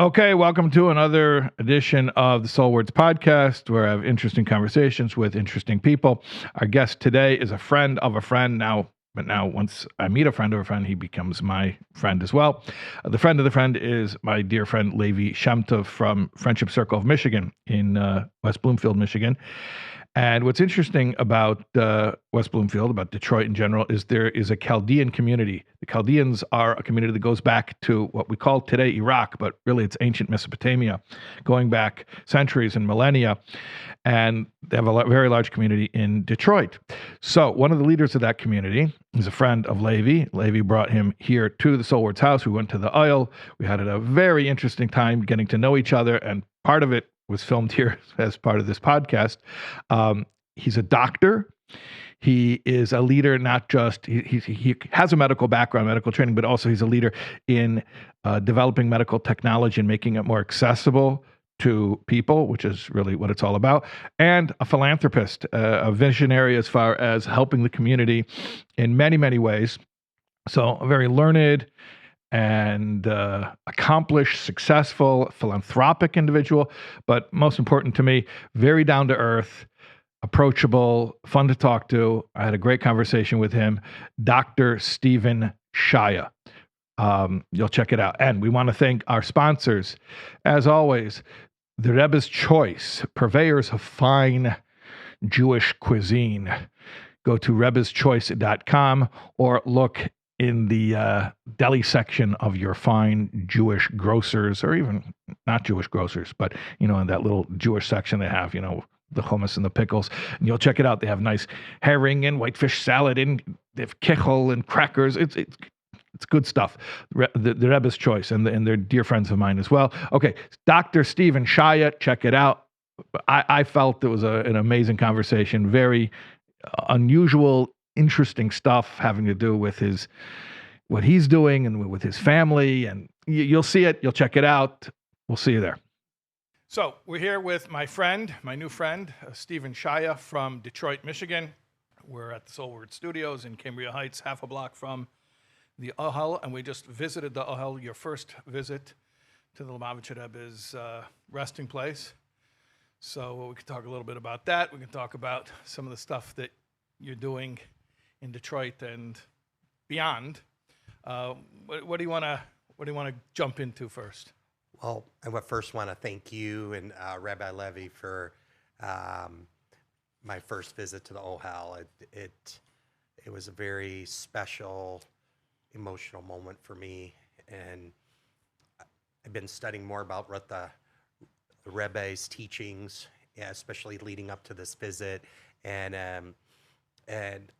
Okay, welcome to another edition of the SoulWords Podcast, where I have interesting conversations with interesting people. Our guest today is a friend of a friend now, but now once I meet a friend of a friend, he becomes my friend as well. The friend of the friend is my dear friend Rabbi Shais Taub from Friendship Circle of Michigan in West Bloomfield, Michigan. And what's interesting about West Bloomfield, about Detroit in general, is there is a Chaldean community. The Chaldeans are a community that goes back to what we call today Iraq, but really it's ancient Mesopotamia, going back centuries and millennia. And they have a very large community in Detroit. So one of the leaders of that community is a friend of Levi. Levi brought him here to the SoulWords house. We went to the Ohel. We had a very interesting time getting to know each other, and part of it was filmed here as part of this podcast. He's a doctor. He is a leader, not just, he has a medical background, medical training, but also he's a leader in developing medical technology and making it more accessible to people, which is really what it's all about, and a philanthropist, a visionary as far as helping the community in many, many ways. So a very learned and accomplished, successful, philanthropic individual, but most important to me, very down to earth, approachable, fun to talk to. I had a great conversation with him, Dr. Stephen Shaya. You'll check it out. And we want to thank our sponsors. As always, the Rebbe's Choice, purveyors of fine Jewish cuisine. Go to rebbeschoice.com or look in the deli section of your fine Jewish grocers, or even not Jewish grocers, but, in that little Jewish section they have, the hummus and the pickles, and you'll check it out. They have nice herring and whitefish salad, and they have kichel and crackers. It's good stuff. The Rebbe's Choice, and they're dear friends of mine as well. Okay, Dr. Stephen Shaya, check it out. I felt it was an amazing conversation, very unusual, interesting stuff having to do with what he's doing and with his family, and you'll see it. You'll check it out. We'll see you there. So we're here with my new friend, Stephen Shaya from Detroit, Michigan. We're at the SoulWords Studios in Cambria Heights, half a block from the Ohel, and we just visited the Ohel, your first visit to the Lubavitch Rebbe's resting place. So we can talk a little bit about that. We can talk about some of the stuff that you're doing in Detroit and beyond. What do you want to jump into first? Well, I would first want to thank you and Rabbi Levi for my first visit to the Ohel. It was a very special, emotional moment for me, and I've been studying more about what the Rebbe's teachings, especially leading up to this visit, and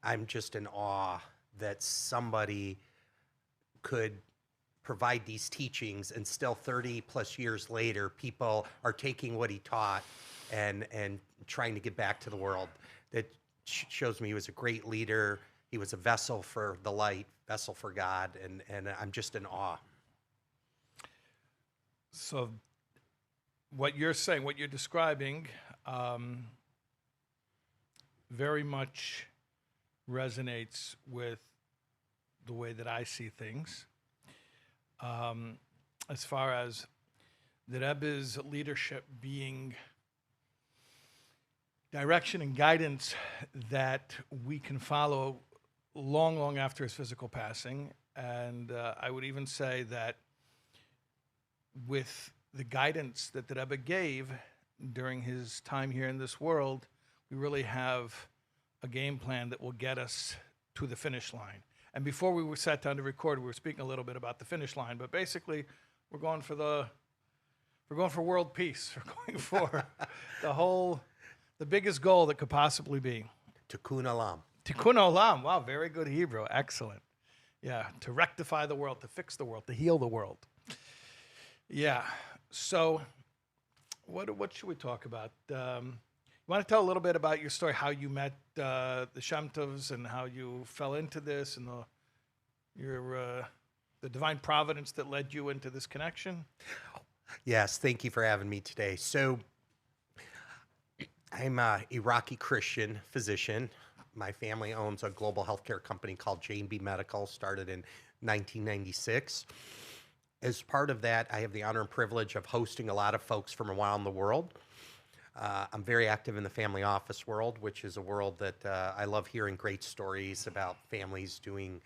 I'm just in awe that somebody could provide these teachings, and still 30 plus years later, people are taking what he taught and trying to get back to the world. That shows me he was a great leader. He was a vessel for the light, vessel for God, and I'm just in awe. So what you're saying, what you're describing, very much resonates with the way that I see things. As far as the Rebbe's leadership being direction and guidance that we can follow long, long after his physical passing. And I would even say that with the guidance that the Rebbe gave during his time here in this world, we really have a game plan that will get us to the finish line. And before we sat down to record, we were speaking a little bit about the finish line, but basically we're going for world peace. We're going for the biggest goal that could possibly be. Tikkun Olam. Tikkun Olam. Wow, very good Hebrew. Excellent. Yeah, to rectify the world, to fix the world, to heal the world. Yeah. So what should we talk about? You want to tell a little bit about your story, how you met the Shais Taubs and how you fell into this, and the divine providence that led you into this connection? Yes, thank you for having me today. So I'm an Iraqi Christian physician. My family owns a global healthcare company called J&B Medical, started in 1996. as part of that, I have the honor and privilege of hosting a lot of folks from around the world. I'm very active in the family office world, which is a world that I love hearing great stories about families doing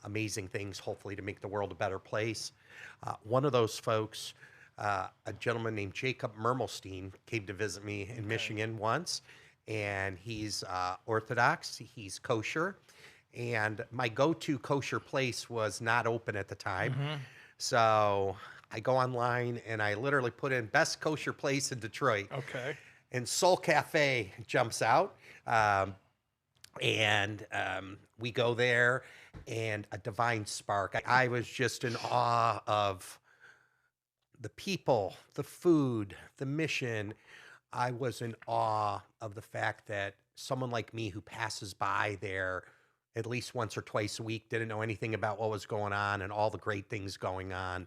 amazing things, hopefully to make the world a better place. One of those folks, a gentleman named Jacob Mermelstein, came to visit me in Michigan once, and he's Orthodox, he's kosher, and my go-to kosher place was not open at the time. So I go online and I literally put in best kosher place in Detroit. Okay. And Soul Cafe jumps out. And we go there, and a divine spark. I was just in awe of the people, the food, the mission. I was in awe of the fact that someone like me who passes by there at least once or twice a week didn't know anything about what was going on and all the great things going on.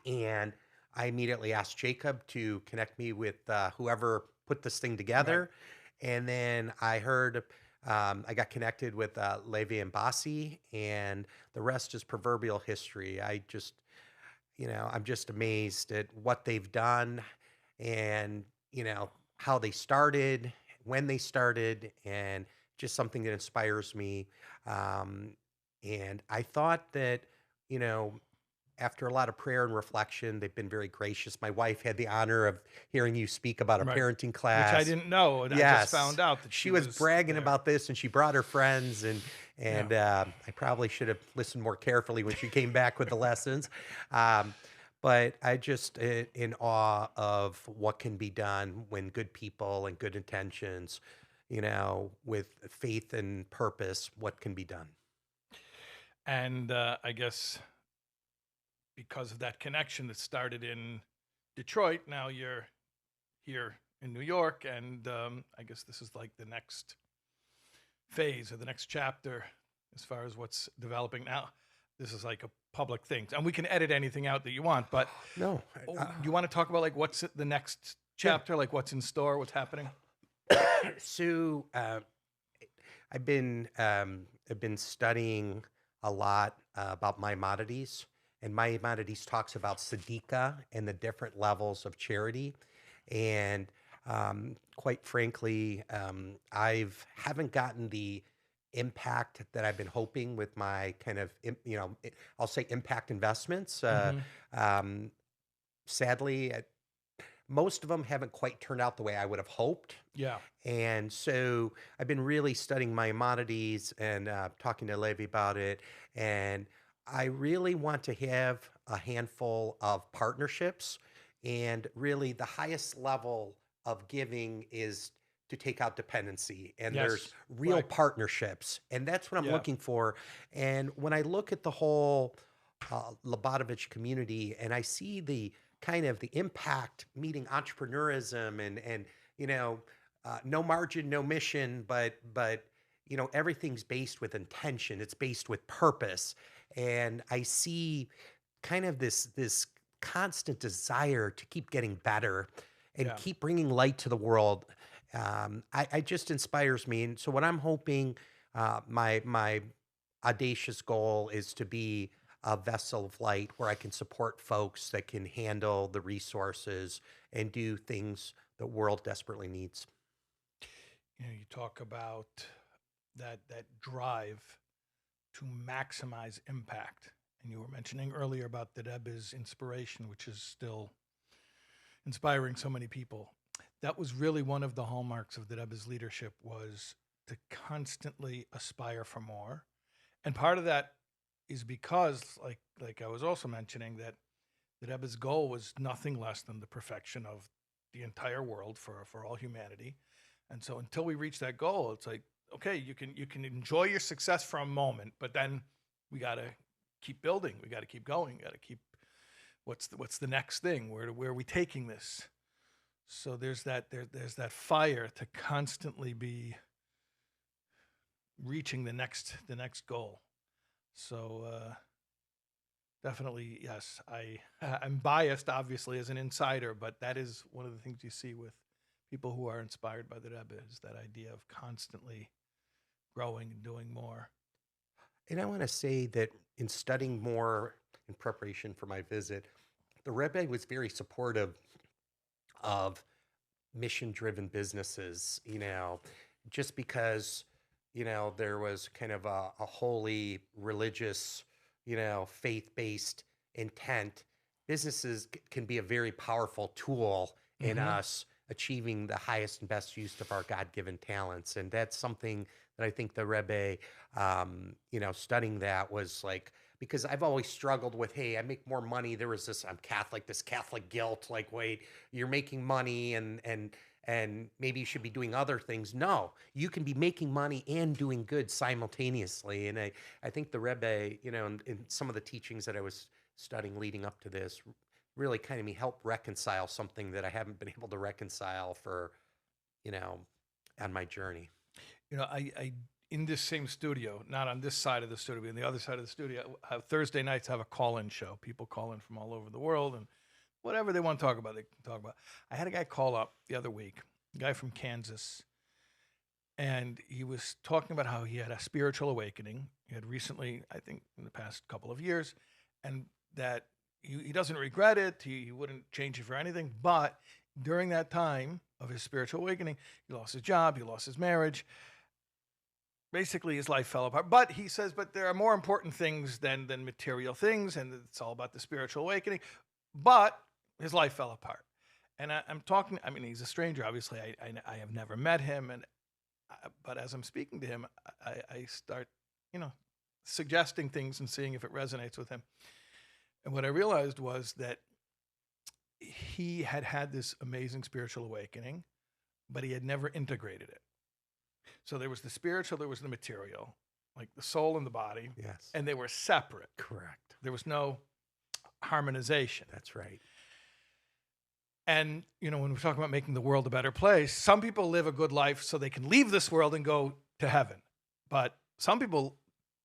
And I immediately asked Jacob to connect me with whoever put this thing together. Right. And then I heard, I got connected with Levi and Bassi, and the rest is proverbial history. I just, I'm just amazed at what they've done and, how they started, when they started, and just something that inspires me. And I thought that, after a lot of prayer and reflection, they've been very gracious. My wife had the honor of hearing you speak about a parenting class. Which I didn't know. And yes. I just found out that she was bragging about this, and she brought her friends. And I probably should have listened more carefully when she came back with the lessons. But I just in awe of what can be done when good people and good intentions, with faith and purpose, what can be done. And I guess because of that connection that started in Detroit, now you're here in New York, and I guess this is like the next phase or the next chapter as far as what's developing now. This is like a public thing, and we can edit anything out that you want, but no. You want to talk about like what's the next chapter, like what's in store, what's happening? So I've been studying a lot about Maimonides, and Maimonides talks about tzedakah and the different levels of charity. And quite frankly, I haven't gotten the impact that I've been hoping with my kind of, I'll say impact investments. Sadly, most of them haven't quite turned out the way I would have hoped. Yeah. And so I've been really studying Maimonides and talking to Levi about it. And I really want to have a handful of partnerships. And really the highest level of giving is to take out dependency. And there's real partnerships. And that's what I'm looking for. And when I look at the whole Lubavitch community, and I see the kind of the impact meeting entrepreneurism and no margin, no mission, but everything's based with intention. It's based with purpose. And I see kind of this constant desire to keep getting better and keep bringing light to the world. I just inspires me. And so what I'm hoping, my audacious goal is to be a vessel of light where I can support folks that can handle the resources and do things the world desperately needs. You talk about that drive to maximize impact. And you were mentioning earlier about the Rebbe's inspiration, which is still inspiring so many people. That was really one of the hallmarks of the Rebbe's leadership, was to constantly aspire for more. And part of that is because, like I was also mentioning, that the Rebbe's goal was nothing less than the perfection of the entire world for all humanity. And so until we reach that goal, it's like, okay, you can enjoy your success for a moment, but then we got to keep building. We got to keep going. We got to keep, what's the next thing? Where are we taking this? So there's that fire to constantly be reaching the next goal. So definitely, yes, I'm biased, obviously, as an insider, but that is one of the things you see with people who are inspired by the Rebbe, is that idea of constantly growing and doing more. And I want to say that in studying more in preparation for my visit, the Rebbe was very supportive of mission-driven businesses, just because, there was kind of a holy, religious, faith-based intent. Businesses can be a very powerful tool in us achieving the highest and best use of our God-given talents. And that's something that I think the Rebbe, studying that was like, because I've always struggled with, hey, I make more money. There was this, I'm Catholic, this Catholic guilt, like, wait, you're making money and maybe you should be doing other things. No, you can be making money and doing good simultaneously. And I think the Rebbe, in some of the teachings that I was studying leading up to this, really kind of help reconcile something that I haven't been able to reconcile for, on my journey. I in this same studio, not on this side of the studio, but on the other side of the studio, Thursday nights have a call-in show. People call in from all over the world, and whatever they want to talk about, they can talk about. I had a guy call up the other week, a guy from Kansas, and he was talking about how he had a spiritual awakening. He had recently, I think, in the past couple of years, and that he doesn't regret it. He wouldn't change it for anything. But during that time of his spiritual awakening, he lost his job, he lost his marriage. Basically, his life fell apart. But he says, but there are more important things than material things, and it's all about the spiritual awakening. But his life fell apart. And I'm talking, he's a stranger, obviously. I have never met him. But as I'm speaking to him, I start, suggesting things and seeing if it resonates with him. And what I realized was that he had this amazing spiritual awakening, but he had never integrated it. So there was the spiritual, there was the material, like the soul and the body. Yes. And they were separate. Correct. There was no harmonization. That's right. And, when we're talking about making the world a better place, some people live a good life so they can leave this world and go to heaven. But some people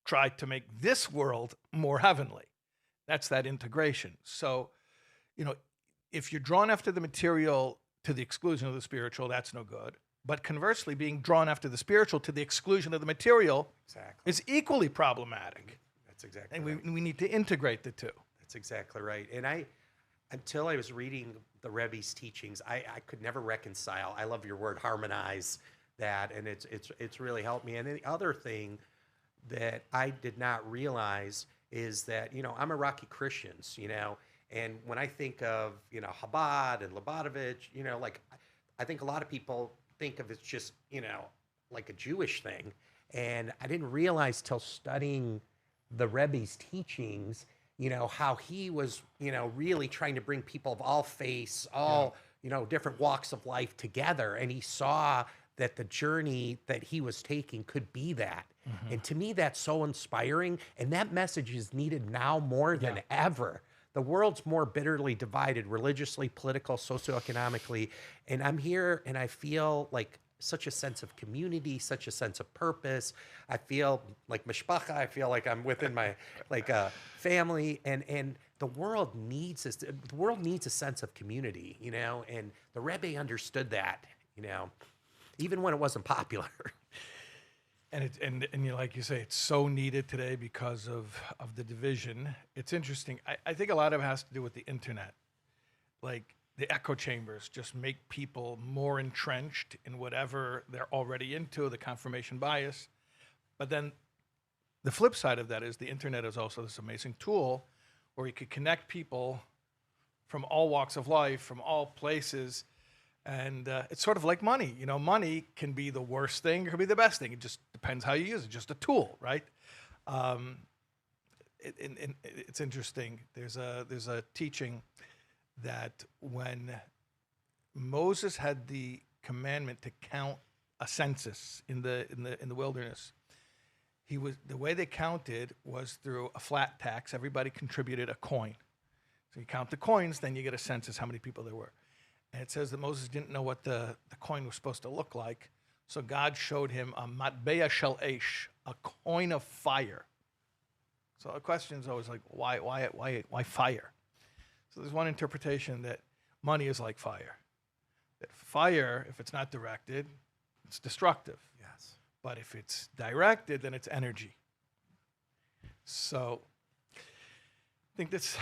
try to make this world more heavenly. That's that integration. So, if you're drawn after the material to the exclusion of the spiritual, that's no good. But conversely, being drawn after the spiritual to the exclusion of the material is equally problematic. That's exactly right. And we need to integrate the two. That's exactly right. And until I was reading the Rebbe's teachings, I could never reconcile. I love your word, harmonize, that, and it's really helped me. And the other thing that I did not realize is that, I'm Iraqi Christians, and when I think of, Chabad and Lubavitch, I think a lot of people think of it just, like a Jewish thing. And I didn't realize till studying the Rebbe's teachings, how he was, really trying to bring people of all faiths, all, different walks of life together. And he saw that the journey that he was taking could be that. Mm-hmm. And to me, that's so inspiring. And that message is needed now more than ever. The world's more bitterly divided, religiously, political, socioeconomically. And I'm here and I feel like such a sense of community, such a sense of purpose. I feel like mishpacha. I feel like I'm within my family. And the world needs this. The world needs a sense of community, and the Rebbe understood that, even when it wasn't popular. And like you say, it's so needed today because of the division. It's interesting. I think a lot of it has to do with the internet. Like the echo chambers just make people more entrenched in whatever they're already into, the confirmation bias. But then the flip side of that is the internet is also this amazing tool where you could connect people from all walks of life, from all places. And it's sort of like money. Money can be the worst thing, it can be the best thing. It just depends how you use it. Just a tool, right? It's interesting. There's a teaching that when Moses had the commandment to count a census in the wilderness, the way they counted was through a flat tax. Everybody contributed a coin. So you count the coins, then you get a census how many people there were. And it says that Moses didn't know what the coin was supposed to look like. So God showed him a matbeya shel esh, a coin of fire. So the question is always like, why fire? So there's one interpretation that money is like fire. That fire, if it's not directed, it's destructive. Yes. But if it's directed, then it's energy. So think that's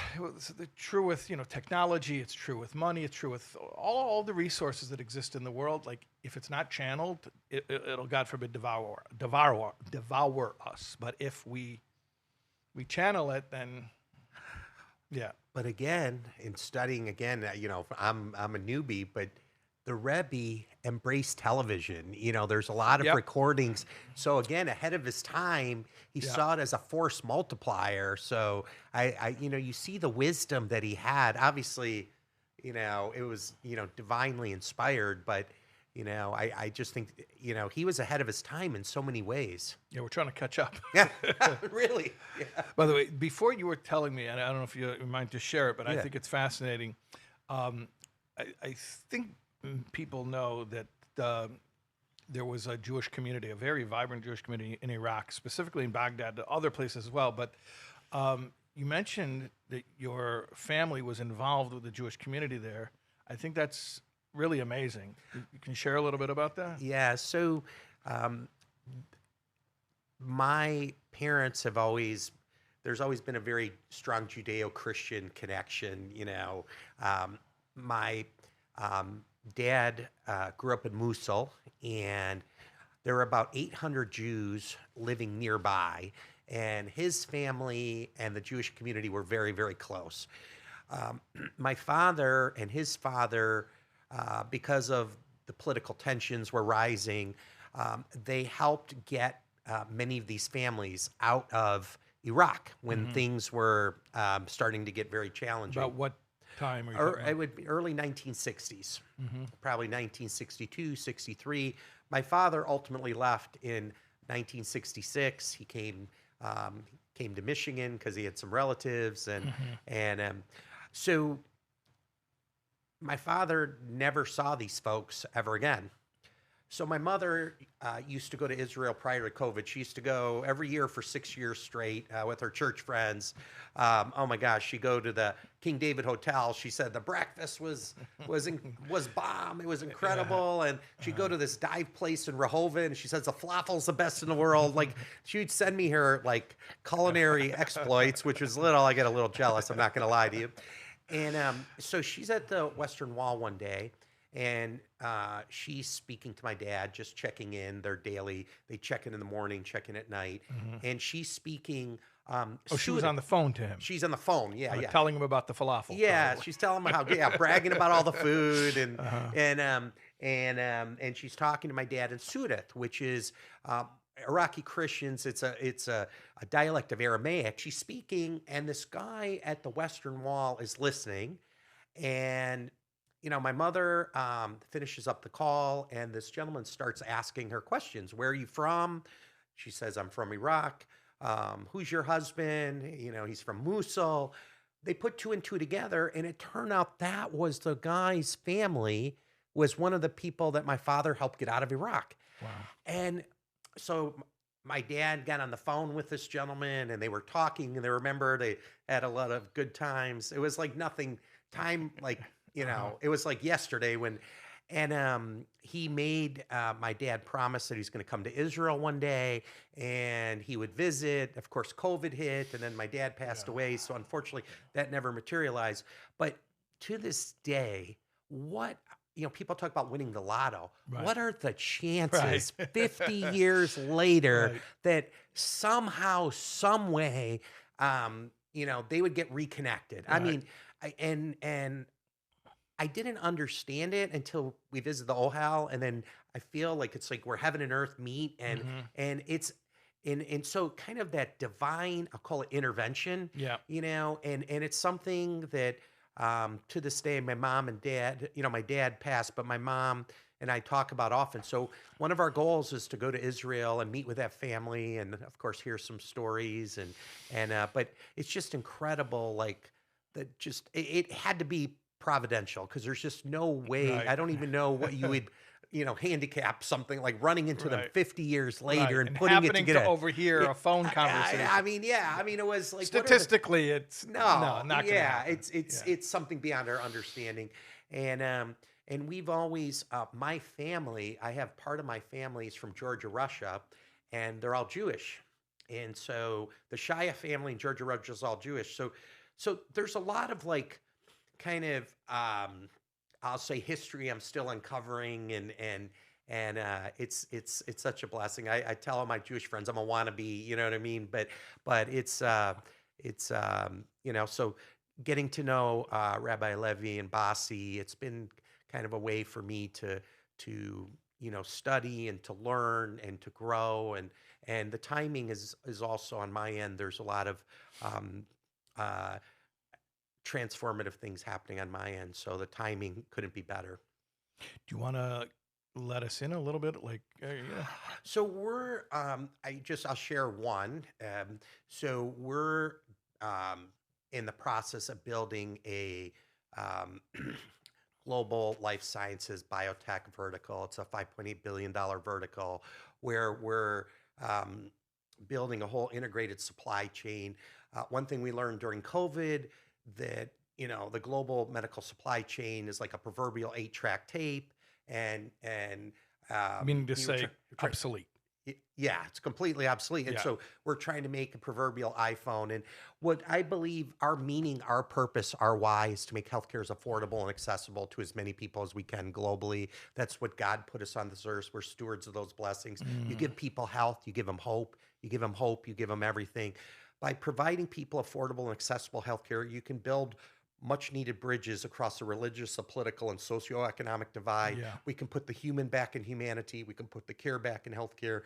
true with, technology. It's true with money. It's true with all the resources that exist in the world. Like, if it's not channeled, it'll, God forbid, devour us. But if we channel it, then yeah. But again, in studying again, I'm a newbie, but the Rebbe embraced television. There's a lot of Yep. recordings. So again, ahead of his time, he Yeah. saw it as a force multiplier. So you see the wisdom that he had. Obviously, it was, divinely inspired, but I just think, he was ahead of his time in so many ways. Yeah, we're trying to catch up. Yeah, really. Yeah. By the way, before you were telling me, and I don't know if you mind to share it, but I Yeah. think it's fascinating. I think people know that there was a Jewish community, a very vibrant Jewish community in Iraq, specifically in Baghdad, other places as well. But you mentioned that your family was involved with the Jewish community there. I think that's really amazing. You can share a little bit about that? Yeah. So my parents there's always been a very strong Judeo-Christian connection. My dad grew up in Mosul, and there were about 800 Jews living nearby, and his family and the Jewish community were very, very close. My father and his father, because of the political tensions were rising, they helped get many of these families out of Iraq when things were starting to get very challenging. About what time are you talking about? It would be early 1960s, probably 1962, 63. My father ultimately left in 1966. He came to Michigan because he had some relatives, and so my father never saw these folks ever again. So my mother used to go to Israel prior to COVID. She used to go every year for 6 years straight with her church friends. Oh my gosh, she'd go to the King David Hotel. She said the breakfast was bomb. It was incredible. And she'd go to this dive place in Rehoboth, and she says the falafel's the best in the world. Like, she'd send me her like culinary exploits, which was I get a little jealous. I'm not going to lie to you. And so she's at the Western Wall one day, and she's speaking to my dad, just checking in. Their daily, they check in the morning, check in at night, and she's speaking. She was on the phone to him. She's on the phone, yeah. Telling him about the falafel. Yeah, probably. she's telling him bragging about all the food, and she's talking to my dad in Sudat, which is Iraqi Christians. It's a dialect of Aramaic. She's speaking, and this guy at the Western Wall is listening, and my mother finishes up the call, and this gentleman starts asking her questions. Where are you from? She says, I'm from Iraq. Who's your husband? He's from Mosul. They put two and two together, and it turned out that was the guy's family, was one of the people that my father helped get out of Iraq. Wow. And so my dad got on the phone with this gentleman, and they were talking, and they had a lot of good times. It was like nothing time, like, it was like yesterday and he made my dad promise that he's going to come to Israel one day, and he would visit. Of course, COVID hit, and then my dad passed away. So unfortunately, that never materialized. But to this day, people talk about winning the lotto. Right. What are the chances 50 years later that somehow, some way, they would get reconnected? Right. I mean, and I didn't understand it until we visited the Ohel, and then I feel like it's like where heaven and earth meet, and it's and so kind of that divine, I'll call it intervention. Yeah. And it's something that to this day, my mom and dad, my dad passed, but my mom and I talk about often. So one of our goals is to go to Israel and meet with that family, and of course hear some stories, but it's just incredible, like that. Just it had to be providential, because there's just no way. Right. I don't even know what you would handicap something like running into them 50 years later and putting it together to overhear a phone conversation. I mean, it was like statistically, it's not gonna happen. It's something beyond our understanding, and we've always my family. I have part of my family is from Georgia, Russia, and they're all Jewish, and so the Shaya family in Georgia, Russia is all Jewish. So So there's a lot of like kind of I'll say history I'm still uncovering, and it's such a blessing. I tell all my Jewish friends I'm a wannabe, you know what I mean? But it's so getting to know Rabbi Levi and Basi, it's been kind of a way for me to study and to learn and to grow, and the timing is also on my end. There's a lot of um, uh, transformative things happening on my end, so the timing couldn't be better. Do you want to let us in a little bit? Like, yeah. So we're I'll share one. So we're um, in the process of building a um, global life sciences biotech vertical. It's a $5.8 billion vertical where we're um, building a whole integrated supply chain. One thing we learned during COVID, that the global medical supply chain is like a proverbial 8-track tape, and Meaning to you were say try- obsolete. yeah, it's completely obsolete. And Yeah. so we're trying to make a proverbial iPhone. And what I believe our meaning, our purpose, our why is to make healthcare as affordable and accessible to as many people as we can globally. That's what God put us on this earth. We're stewards of those blessings. You give people health, you give them hope, you give them hope, you give them everything. By providing people affordable and accessible healthcare, you can build much needed bridges across the religious, the political, and socioeconomic divide. Yeah. We can put the human back in humanity. We can put the care back in healthcare.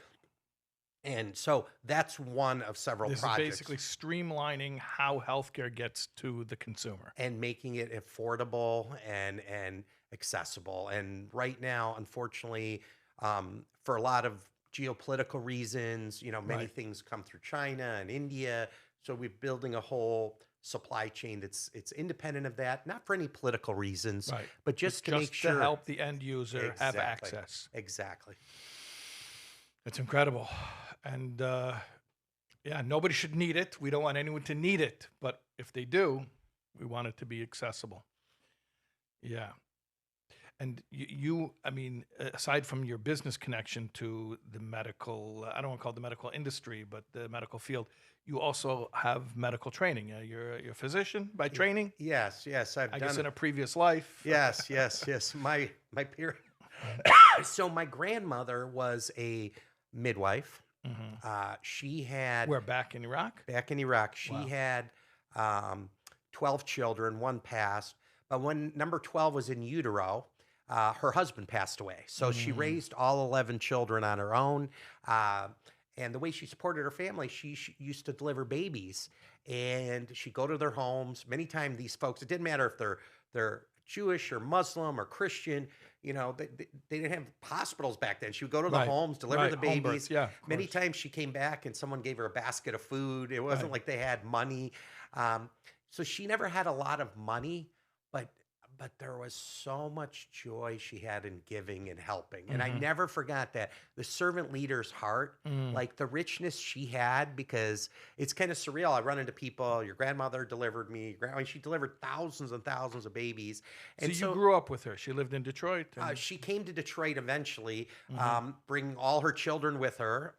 And so that's one of several This projects. is basically streamlining how healthcare gets to the consumer. And making it affordable and accessible. And right now, unfortunately, for a lot of geopolitical reasons, many Right. things come through China and India. So we're building a whole supply chain that's independent of that, not for any political reasons, Right. but just to make sure. to help the end user have Exactly. access. Exactly. It's incredible. And yeah, nobody should need it. We don't want anyone to need it. But if they do, we want it to be accessible. Yeah. And I mean, aside from your business connection to the medical, I don't want to call it the medical industry, but the medical field, you also have medical training. You're a physician by training, Yes, I've I done guess, it. in a previous life. Yes. My parent. So my grandmother was a midwife. She had We're back in Iraq. back in Iraq. She Wow. had 12 children. One passed, but when number 12 was in utero, her husband passed away. So she raised all 11 children on her own. And the way she supported her family, she used to deliver babies, and she'd go to their homes. Many times these folks, it didn't matter if they're Jewish or Muslim or Christian, they didn't have hospitals back then. She would go to the Right, homes, deliver right, the home babies. births, yeah, of Many course. times she came back and someone gave her a basket of food. It wasn't Right. like they had money. So she never had a lot of money, but there was so much joy she had in giving and helping. And I never forgot that. The servant leader's heart, like the richness she had, because it's kind of surreal. I run into people, your grandmother delivered me, she delivered thousands and thousands of babies. And So you grew up with her. She lived in Detroit. And, she came to Detroit eventually, bringing all her children with her.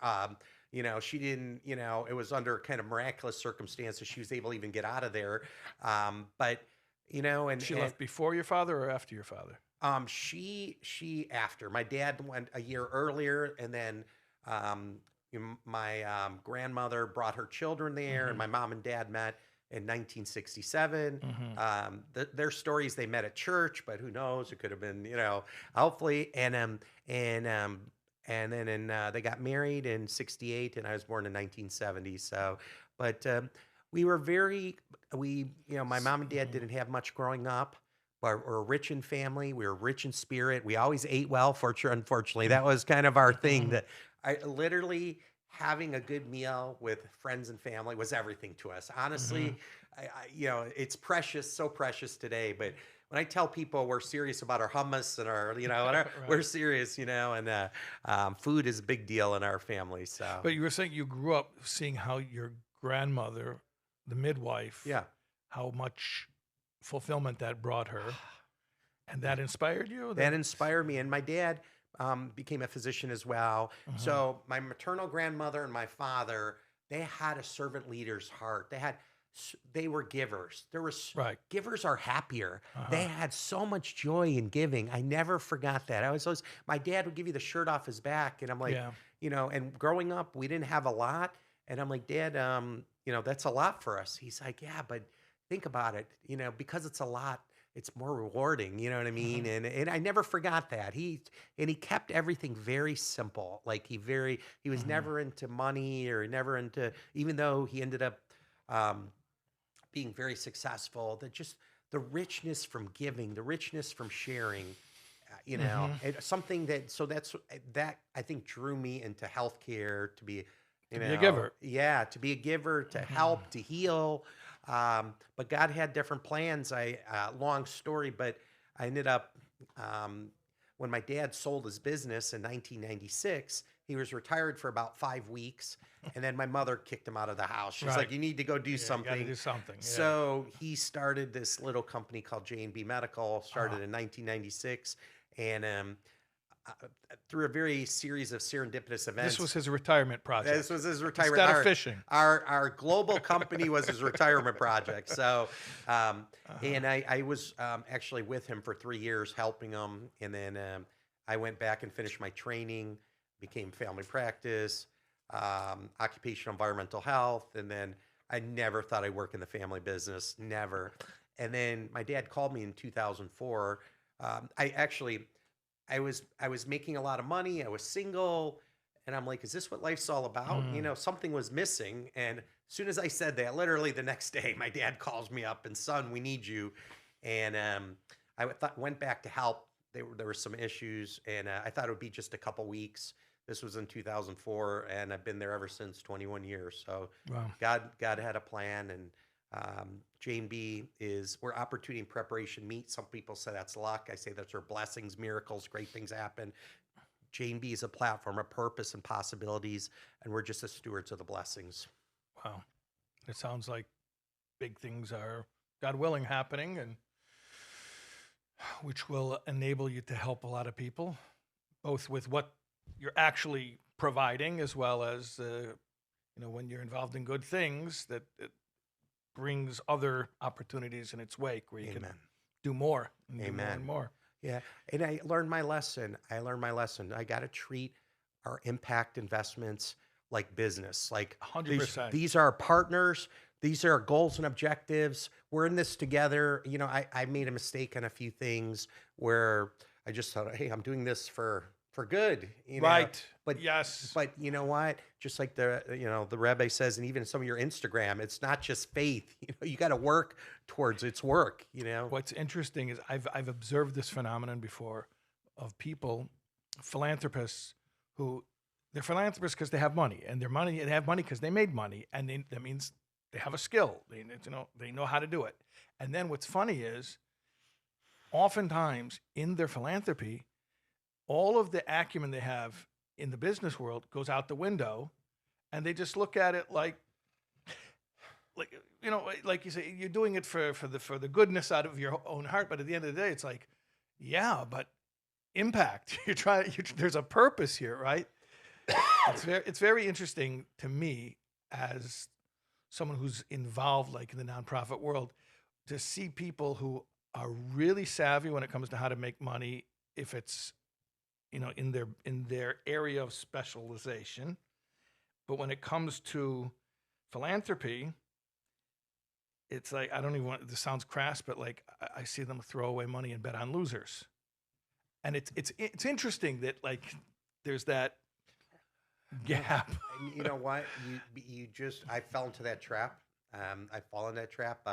She didn't, it was under kind of miraculous circumstances. She was able to even get out of there. But and she left before your father or after your father? she after. My dad went a year earlier, and then my grandmother brought her children there, and my mom and dad met in 1967. Their stories, they met at church, but who knows? It could have been, hopefully. And then they got married in 68, and I was born in 1970. So, but we were my mom and dad didn't have much growing up. But we're rich in family. We were rich in spirit. We always ate well, unfortunately. That was kind of our thing. That I literally having a good meal with friends and family was everything to us. Honestly, it's precious, so precious today. But when I tell people we're serious about our hummus and our, Right. we're serious, and food is a big deal in our family. So, But you were saying you grew up seeing how your grandmother, the midwife, yeah, how much fulfillment that brought her, and that inspired you. that inspired me. And my dad became a physician as well. So my maternal grandmother and my father, they had a servant leader's heart. They had they were givers. Right. Givers are happier. They had so much joy in giving. I never forgot that. I was always, my dad would give you the shirt off his back, and I'm like, Yeah. and growing up, we didn't have a lot, and I'm like, Dad, that's a lot for us. He's like, yeah, but think about it, because it's a lot, it's more rewarding, you know what I mean? And I never forgot that. He kept everything very simple. Like he was never into money or never into, even though he ended up being very successful, that just the richness from giving, the richness from sharing, and something that I think drew me into healthcare to be, be a giver. Yeah, to be a giver, to help, to heal. But God had different plans. Long story, but I ended up, when my dad sold his business in 1996, he was retired for about 5 weeks. And then my mother kicked him out of the house. She's like, you need to go do something. You gotta do something. Yeah. So he started this little company called J&B Medical, started in 1996. And through a very series of serendipitous events. This was his retirement project. This was his retirement. Instead of fishing. Our global company was his retirement project. So, and I was actually with him for 3 years, helping him. And then I went back and finished my training, became family practice, occupational environmental health. And then I never thought I'd work in the family business, never. And then my dad called me in 2004. I was making a lot of money. I was single, and I'm like, is this what life's all about? Something was missing. And as soon as I said that, literally the next day, my dad calls me up and, son, we need you. And went back to help. There were some issues, and I thought it would be just a couple weeks. This was in 2004, and I've been there ever since, 21 years. So wow. God had a plan, and J&B is where opportunity and preparation meet. Some people say that's luck. I say that's where blessings, miracles, great things happen. J&B is a platform of purpose and possibilities, and we're just the stewards of the blessings. Wow. It sounds like big things are, God willing, happening, and which will enable you to help a lot of people, both with what you're actually providing, as well as, when you're involved in good things, that it brings other opportunities in its wake where you can do more and do more and more. Yeah. And I learned my lesson. I got to treat our impact investments like business. Like 100%. These are our partners. These are our goals and objectives. We're in this together. I made a mistake on a few things where I just thought, hey, I'm doing this for good, right? But yes, but you know what? Just like the Rebbe says, and even some of your Instagram, it's not just faith. You got to work towards its work. What's interesting is I've observed this phenomenon before of people, philanthropists, who they're philanthropists because they have money, and they have money because they made money, and that means they have a skill. They know how to do it. And then what's funny is, oftentimes in their philanthropy, all of the acumen they have in the business world goes out the window, and they just look at it like you say, you're doing it for the goodness out of your own heart. But at the end of the day, it's like, yeah, but impact. There's a purpose here, right? It's very interesting to me as someone who's involved, like in the nonprofit world, to see people who are really savvy when it comes to how to make money, if it's in their area of specialization. But when it comes to philanthropy, it's like, I don't even want, this sounds crass, but like I see them throw away money and bet on losers. And it's interesting that like there's that gap. And you know what? I fell into that trap. I fall in that trap.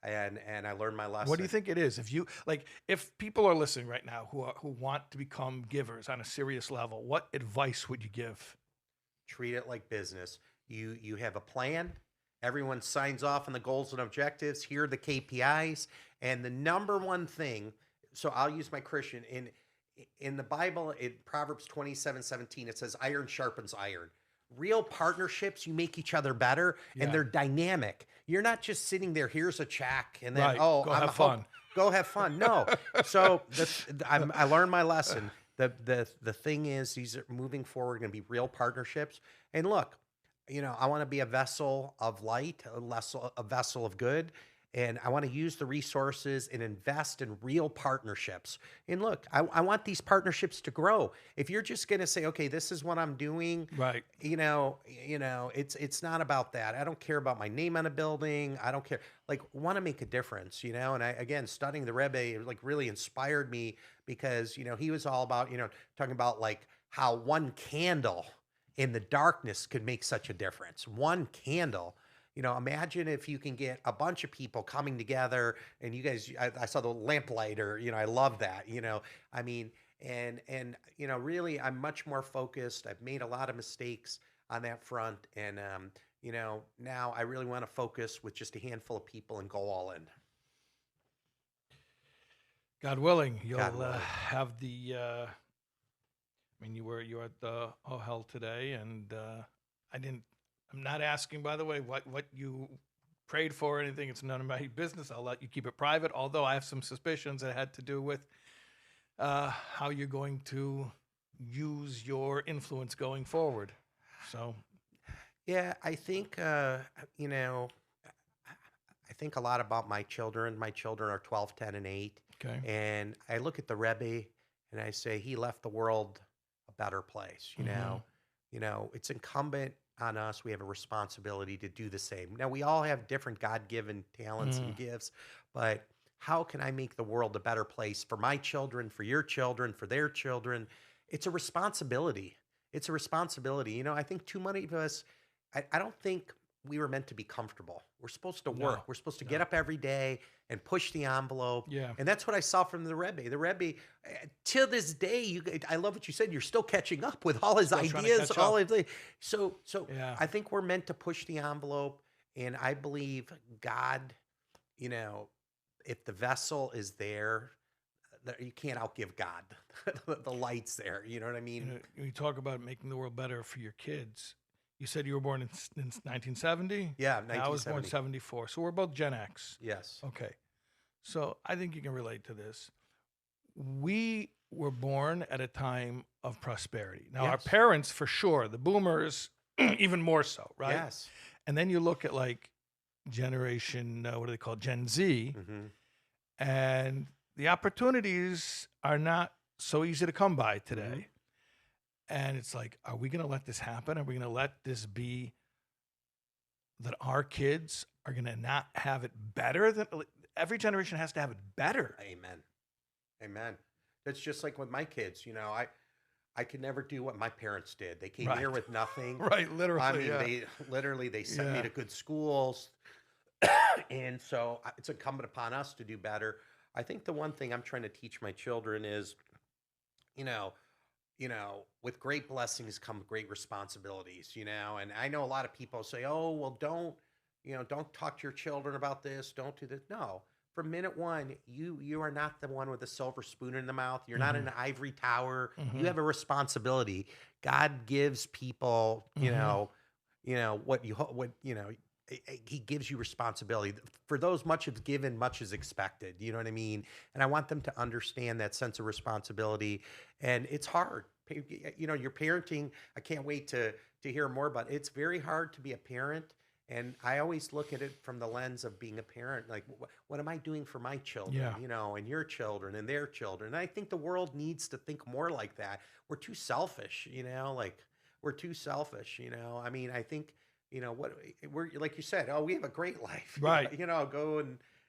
And I learned my lesson. What do you think it is? If people are listening right now who want to become givers on a serious level, what advice would you give? Treat it like business. You have a plan. Everyone signs off on the goals and objectives. Here are the KPIs. And the number one thing, so I'll use my Christian, in the Bible, in Proverbs 27:17, it says, iron sharpens iron. Real partnerships, you make each other better, and they're dynamic. You're not just sitting there, here's a check, and then, go have fun. Go have fun. No. So I learned my lesson. The thing is, these are moving forward, going to be real partnerships. And look, I want to be a vessel of light, a vessel of good. And I want to use the resources and invest in real partnerships. And look, I want these partnerships to grow. If you're just going to say, okay, this is what I'm doing, Right. it's not about that. I don't care about my name on a building. I don't care. Like, want to make a difference, And again, studying the Rebbe, like, really inspired me because, he was all about, talking about like how one candle in the darkness could make such a difference. One candle. Imagine if you can get a bunch of people coming together and you guys, I saw the lamplighter, I love that, I mean, really, I'm much more focused. I've made a lot of mistakes on that front. And, now I really want to focus with just a handful of people and go all in. God willing, you'll God willing. have the. You were at the Ohel today, and I'm not asking, by the way, what you prayed for or anything. It's none of my business. I'll let you keep it private. Although I have some suspicions that had to do with how you're going to use your influence going forward. So, yeah, I think I think a lot about my children. My children are 12, 10, and 8. okay. And I look at the Rebbe and I say, he left the world a better place. It's incumbent on us. We have a responsibility to do the same. Now, we all have different God-given talents and gifts, but how can I make the world a better place for my children, for your children, for their children? It's a responsibility. It's a responsibility. I think too many of us, I don't think we were meant to be comfortable. We're supposed to work. No, We're supposed to get up every day and push the envelope. Yeah. And that's what I saw from the Rebbe. The Rebbe, till this day, I love what you said. You're still catching up with all his Still trying to ideas, catch all up. his. So Yeah. I think we're meant to push the envelope. And I believe God, if the vessel is there, you can't outgive God. The light's there. You know what I mean? You talk about making the world better for your kids. You said you were born in 1970? Yeah, I was born 1970. 74. So we're both Gen X. Yes. Okay. So I think you can relate to this. We were born at a time of prosperity. Now, our Yes. parents, for sure, the boomers, even more so, right? Yes. And then you look at like generation, what do they call it? Gen Z, Mm-hmm. and the opportunities are not so easy to come by today. Mm-hmm. And it's like, are we going to let this happen? Are we going to let this be that our kids are going to not have it better? Every generation has to have it better. Amen. Amen. That's just like with my kids. I could never do what my parents did. They came here Right. with nothing. Right, literally. I mean, yeah. they sent me Yeah. to good schools. And so it's incumbent upon us to do better. I think the one thing I'm trying to teach my children is, with great blessings come great responsibilities, and I know a lot of people say, oh, well, don't talk to your children about this. Don't do this. No, from minute one, you are not the one with a silver spoon in the mouth. You're not in an ivory tower. You have a responsibility. God gives people, he gives you responsibility. For those much is given, much is expected. You know what I mean? And I want them to understand that sense of responsibility. And it's hard. Your parenting, I can't wait to hear more about it. It's very hard to be a parent. And I always look at it from the lens of being a parent. Like, what am I doing for my children, Yeah. and your children and their children? And I think the world needs to think more like that. We're too selfish, we're too selfish, I mean, I think, what we're, like you said, oh, we have a great life, Right. Go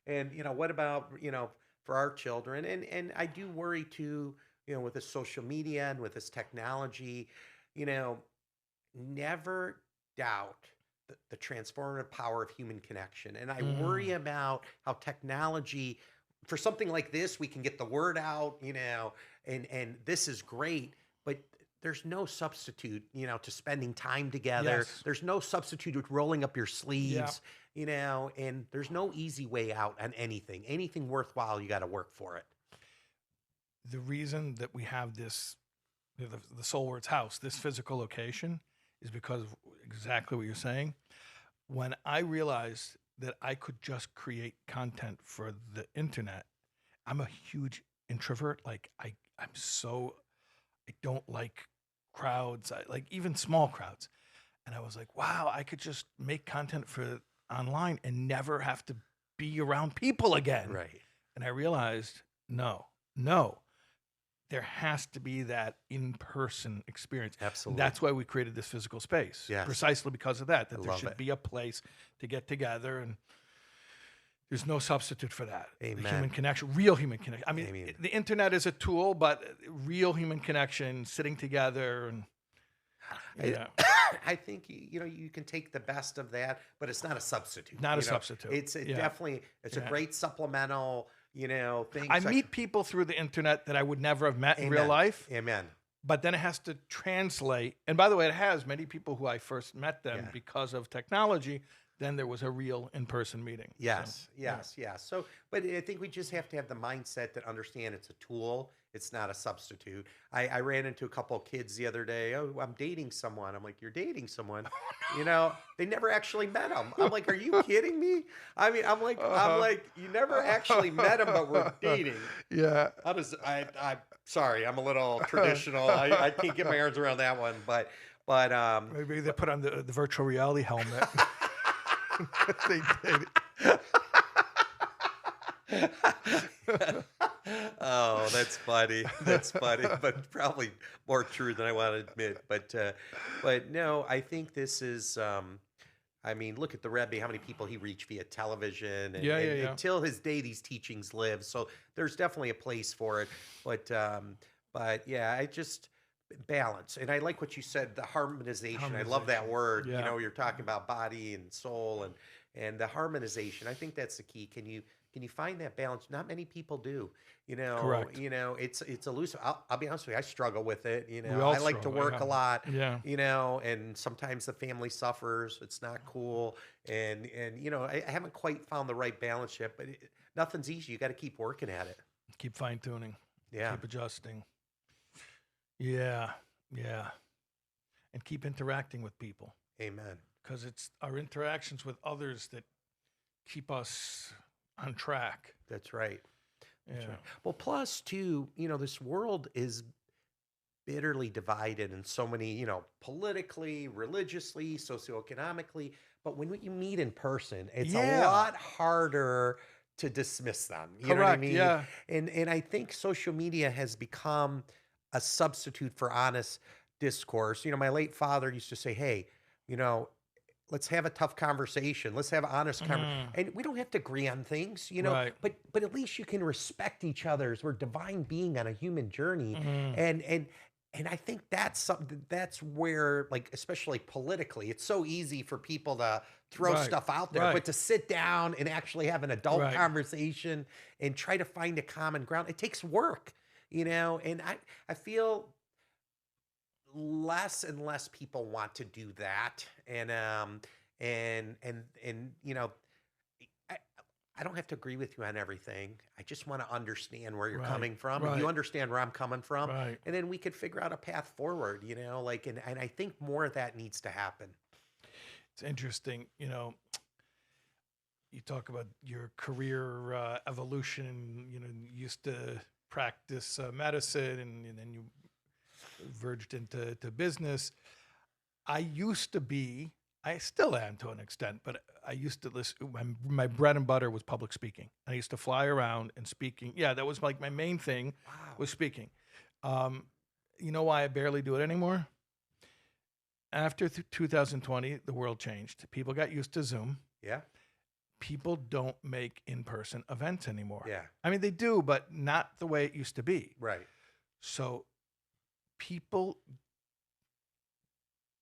and what about, for our children? And I do worry too, with this social media and with this technology, never doubt the transformative power of human connection. And I worry about how technology, for something like this, we can get the word out, and this is great, but there's no substitute, to spending time together. Yes. There's no substitute with rolling up your sleeves, and there's no easy way out on anything. Anything worthwhile, you got to work for it. The reason that we have this, the SoulWords house, this physical location, is because of exactly what you're saying. When I realized that I could just create content for the internet, I'm a huge introvert. Like I don't like crowds. I like even small crowds. And I was like, wow, I could just make content for online and never have to be around people again. Right. And I realized, no, there has to be that in-person experience. Absolutely. That's why we created this physical space. Yes. Precisely because of that, I there love should it. be a place to get together, and there's no substitute for that. The Amen. human connection, real human connection. I mean, Amen. the internet is a tool, but real human connection, sitting together, and yeah. I think you can take the best of that, but it's not a substitute. Not a substitute. It's Yeah. definitely a great supplemental, thing. I meet people through the internet that I would never have met in real life, Amen. but then it has to translate. And by the way, it has many people who I first met them Yeah. because of technology. Then there was a real in-person meeting. Yes, So, yes. So, but I think we just have to have the mindset that understand it's a tool. It's not a substitute. I ran into a couple of kids the other day. Oh, I'm dating someone. I'm like, you're dating someone? They never actually met him. I'm like, are you kidding me? I mean, I'm like, you never actually met him, but we're dating. Yeah. How does I'm sorry, I'm a little traditional. I can't get my arms around that one, but Maybe they put on the virtual reality helmet. They did. Oh, that's funny. That's funny, but probably more true than I want to admit. But no, I think this is. I mean, look at the Rebbe, how many people he reached via television, and, Yeah. until his day, these teachings live. So there's definitely a place for it. But yeah, I just balance, and I like what you said, the harmonization. I love that word. Yeah. You're talking about body and soul, and the harmonization. I think that's the key. Can you find that balance? Not many people do. Correct. It's elusive. I'll be honest with you. I struggle with it. We all I like to struggle, work yeah. a lot. Yeah. And sometimes the family suffers. It's not cool. And I haven't quite found the right balance yet. But nothing's easy. You got to keep working at it. Keep fine-tuning. Yeah. Keep adjusting. Yeah. And keep interacting with people, Amen. because it's our interactions with others that keep us on track. That's right. That's Yeah. right. Well, plus too, this world is bitterly divided in so many, politically, religiously, socioeconomically. But when you meet in person, it's a Yeah. lot harder to dismiss them. You know what I Correct, mean? yeah. And I think social media has become a substitute for honest discourse. My late father used to say, hey, let's have a tough conversation. Let's have an honest conversation. And we don't have to agree on things, Right. but at least you can respect each other as we're divine being on a human journey. And I think that's something that's where, like, especially politically, it's so easy for people to throw Right, stuff out there, right. but to sit down and actually have an adult Right. conversation and try to find a common ground, it takes work, and I feel less and less people want to do that. And I don't have to agree with you on everything. I just want to understand where you're Right, coming from. And right. you understand where I'm coming from. Right. And then we could figure out a path forward, and I think more of that needs to happen. It's interesting, you talk about your career evolution. You used to practice medicine, and then you verged into business. I still am to an extent, but I used to listen. My bread and butter was public speaking. I used to fly around and speaking. Yeah, that was like my main thing, Wow. was speaking. You know why I barely do it anymore? After 2020, the world changed. People got used to Zoom. Yeah. People don't make in-person events anymore. Yeah. I mean, they do, but not the way it used to be. Right. So people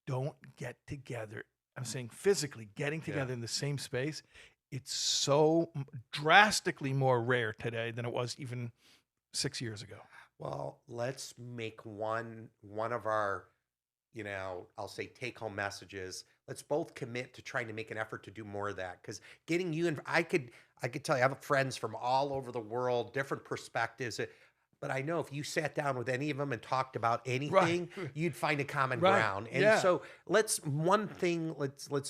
don't get together. I'm saying physically getting together in the same space. It's so drastically more rare today than it was even 6 years ago. Well, let's make one of our, I'll say take-home messages. Let's both commit to trying to make an effort to do more of that. Because getting you, and I could tell you, I have friends from all over the world, different perspectives. But I know if you sat down with any of them and talked about anything, you'd find a common Right. ground. And Yeah. so let's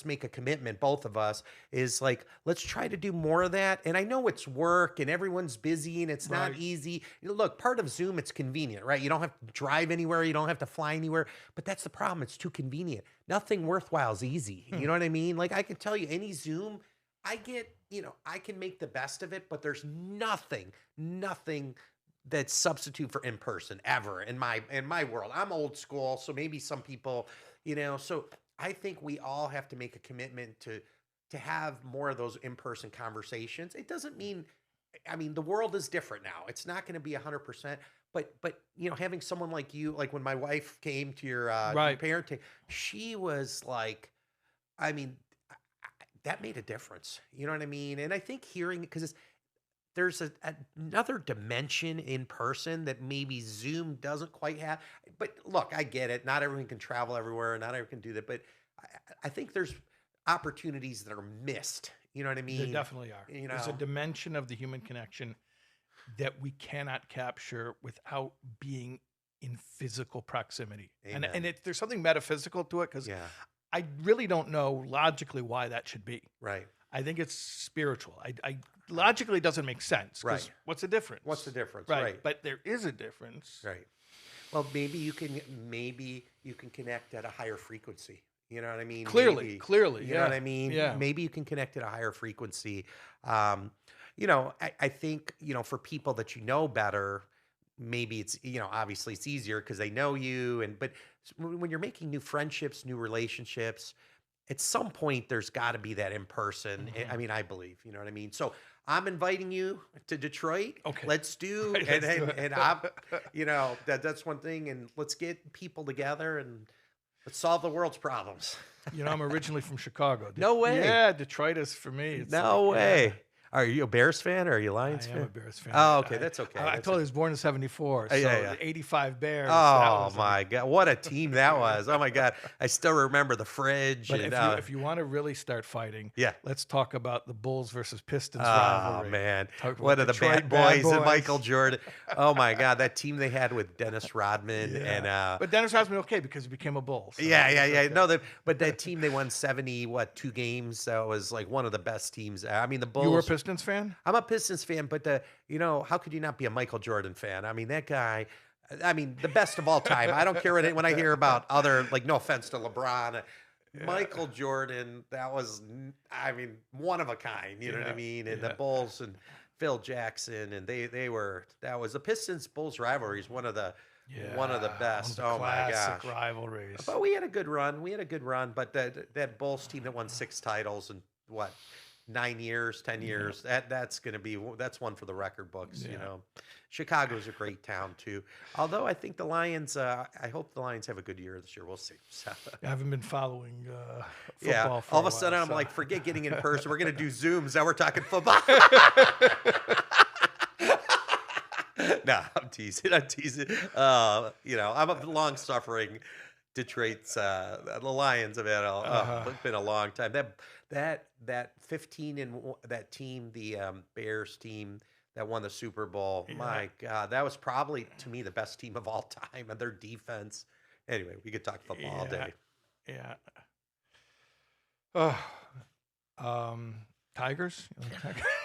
make a commitment, both of us, is like, let's try to do more of that. And I know it's work and everyone's busy and it's not Right. easy. Look, part of Zoom, it's convenient, right? You don't have to drive anywhere. You don't have to fly anywhere. But that's the problem. It's too convenient. Nothing worthwhile is easy. You know what I mean? Like, I can tell you any Zoom, I can make the best of it, but there's nothing that's substitute for in person ever in my world. I'm old school, so maybe some people, so I think we all have to make a commitment to have more of those in-person conversations. It doesn't mean, the world is different now. It's not going to be 100%, but having someone like you, like when my wife came to your parenting, she was like, that made a difference. You know what I mean? And I think hearing, because there's another dimension in person that maybe Zoom doesn't quite have. But look, I get it. Not everyone can travel everywhere. Not everyone can do that. But I think there's opportunities that are missed. You know what I mean? There definitely are. There's a dimension of the human connection that we cannot capture without being in physical proximity. Amen. And there's something metaphysical to it, because I really don't know logically why that should be. Right. I think it's spiritual. I logically it doesn't make sense. 'Cause Right. What's the difference? What's the difference? Right. But there is a difference. Right. Well, maybe you can connect at a higher frequency. You know what I mean? Clearly. You know what I mean? Yeah. Maybe you can connect at a higher frequency. I think, for people that you know better, maybe it's, obviously it's easier because they know you. But when you're making new friendships, new relationships, at some point there's got to be that in person. Mhm. I believe, you know what I mean? So I'm inviting you to Detroit. Okay. Let's do, Right, let's do it. and I'm, that's one thing. And let's get people together and let's solve the world's problems. I'm originally from Chicago. No way. Yeah, Detroit is for me. It's No like, way. yeah. Are you a Bears fan or are you a Lions I fan? am a Bears fan. Oh, okay. That's okay. I told you I was born in 74. So yeah. the 85 Bears. Oh, that was my God. What a team that was. Oh, my God. I still remember the fridge. But and, if you want to really start fighting, yeah. let's talk about the Bulls versus Pistons Oh, rivalry. man. Talk What are the Detroit bad boys and Michael Jordan? Oh, my God. That team they had with Dennis Rodman. And but Dennis Rodman, okay, because he became a Bull. So yeah. okay. No, but that team, they won 2 games. That was like one of the best teams. The Bulls. You were a Pistons fan? I'm a Pistons fan, but how could you not be a Michael Jordan fan? That guy, the best of all time. I don't care when I hear about other, like, no offense to LeBron, Michael Jordan, that was, one of a kind, you know what I mean? And the Bulls and Phil Jackson, and that was the Pistons Bulls rivalry is one of the best. One of the my classic gosh. rivalries. But we had a good run. But that Bulls team that won 6 titles in 9 years, 10 years, that's one for the record books. Chicago's a great town too. Although I think the Lions, I hope the Lions have a good year this year. We'll see. So, I haven't been following football for all of a a sudden while, I'm so. like, forget getting in person. We're gonna do Zooms. Now we're talking football. No, I'm teasing. I'm a long-suffering Detroit's the Lions have had it's been a long time. That 15 and that team, the Bears team that won the Super Bowl. Yeah. My God, that was probably to me the best team of all time, and their defense. Anyway, we could talk football all day. Yeah. Tigers?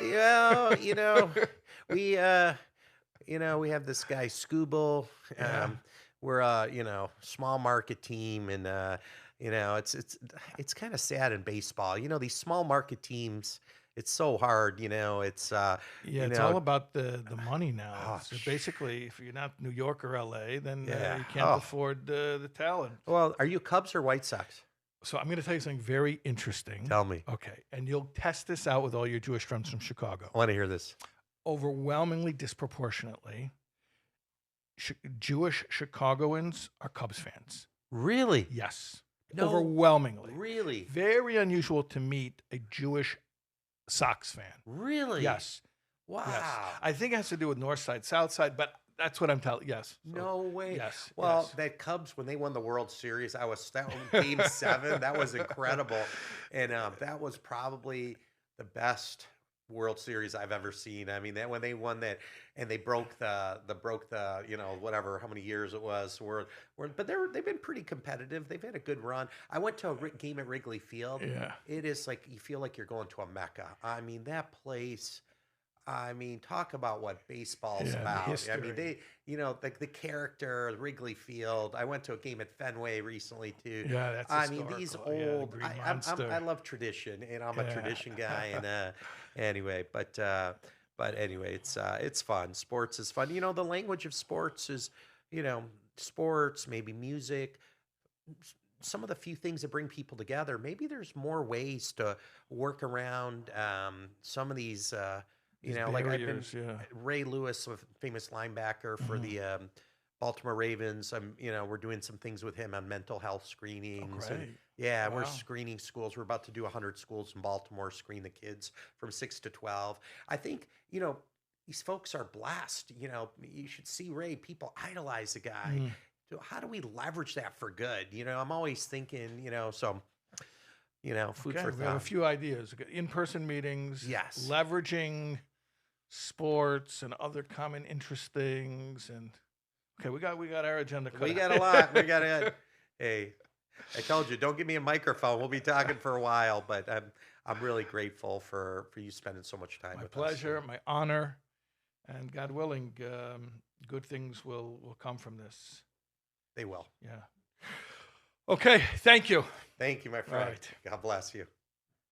Yeah, we we have this guy Scooble. We're a small market team, and it's kind of sad in baseball. These small market teams, it's so hard. It's it's all about the money now. So basically, if you're not New York or LA, then you can't afford the talent. Well, are you Cubs or White Sox? So I'm going to tell you something very interesting. Tell me. Okay, and you'll test this out with all your Jewish friends from Chicago. I want to hear this. Overwhelmingly, disproportionately, Jewish Chicagoans are Cubs fans. Really? Yes. No, overwhelmingly. Really? Very unusual to meet a Jewish Sox fan. Really? Yes. Wow. Yes. I think it has to do with North Side, South Side, but that's what I'm telling. Yes. So, no way. Yes. Well, yes. that Cubs, when they won the World Series, that was Game 7. That was incredible. And that was probably the best World Series I've ever seen. I mean, that when they won that and they broke the whatever how many years it was. But they've been pretty competitive. They've had a good run. I went to a game at Wrigley Field. Yeah. It is like you feel like you're going to a Mecca. I mean, that place. I mean, talk about what baseball's about. I mean, the character, Wrigley Field. I went to a game at Fenway recently too. Yeah, that's I mean, these historical. old. Green Monster. I love tradition, and I'm a tradition guy. And anyway, but anyway, it's fun. Sports is fun. The language of sports is, sports, maybe music. Some of the few things that bring people together. Maybe there's more ways to work around some of these. Like I've been Ray Lewis, a famous linebacker for the Baltimore Ravens. We're doing some things with him on mental health screenings. And, we're screening schools. We're about to do 100 schools in Baltimore, screen the kids from 6 to 12. I think, these folks are blessed. You should see Ray. People idolize the guy. So how do we leverage that for good? I'm always thinking, food for thought. We have a few ideas. In-person meetings. Yes. Leveraging sports and other common interest things. And we got our agenda cut. We got a lot. We got it. Hey, I told you, don't give me a microphone. We'll be talking for a while, but I'm really grateful for you spending so much time with us. My pleasure, my honor, and God willing, good things will come from this. They will. Yeah. Okay. Thank you. Thank you, my friend. Right. God bless you.